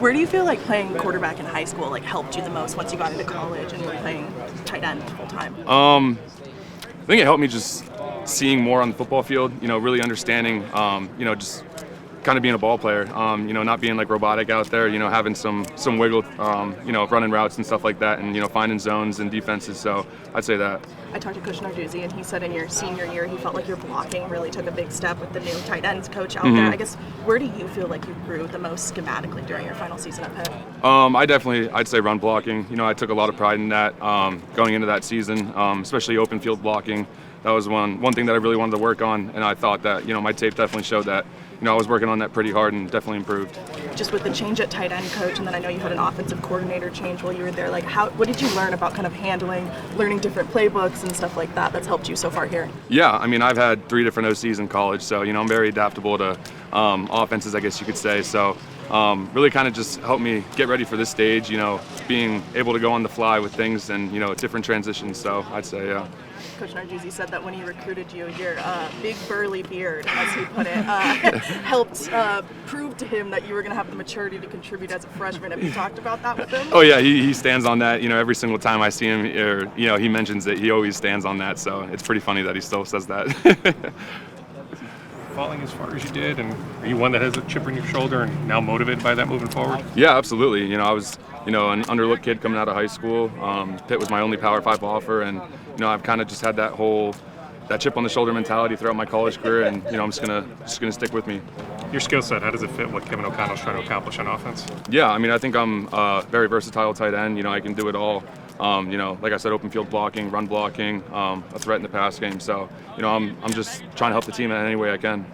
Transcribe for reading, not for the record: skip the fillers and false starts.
Where do you feel like playing quarterback in high school helped you the most once you got into college and were playing tight end full time? I think it helped me just seeing more on the football field, really understanding, just kind of being a ball player, not being like robotic out there, having some wiggle, running routes and stuff like that, and, finding zones and defenses. So I'd say that. I talked to Coach Narduzzi, and he said in your senior year he felt like your blocking really took a big step with the new tight ends coach out there. I guess, where do you feel like you grew the most schematically during your final season at Pitt? I'd say run blocking. I took a lot of pride in that going into that season, especially open field blocking. That was one thing that I really wanted to work on, and I thought that, my tape definitely showed that. I was working on that pretty hard and definitely improved. Just with the change at tight end coach, and then I know you had an offensive coordinator change while you were there, what did you learn about kind of handling, learning different playbooks and stuff like that that's helped you so far here? Yeah, I've had 3 different OCs in college, so, I'm very adaptable to offenses, I guess you could say. So really kind of just helped me get ready for this stage, being able to go on the fly with things and, different transitions. So I'd say, yeah. Coach Narduzzi said that when he recruited you, your big burly beard, as he put it, helped prove to him that you were going to have the maturity to contribute as a freshman. Have you talked about that with him? Oh yeah, he stands on that. Every single time I see him, or he mentions it, he always stands on that. So it's pretty funny that he still says that. Falling as far as you did, and are you one that has a chip on your shoulder and now motivated by that moving forward? Yeah, absolutely. I was an underlooked kid coming out of high school. Pitt was my only Power 5 offer, and I've kind of just had that chip on the shoulder mentality throughout my college career, and I'm just gonna stick with me. Your skill set, how does it fit what Kevin O'Connell's trying to accomplish on offense? Yeah, I think I'm a very versatile tight end. I can do it all. Like I said, open field blocking, run blocking, a threat in the pass game. So, I'm just trying to help the team in any way I can.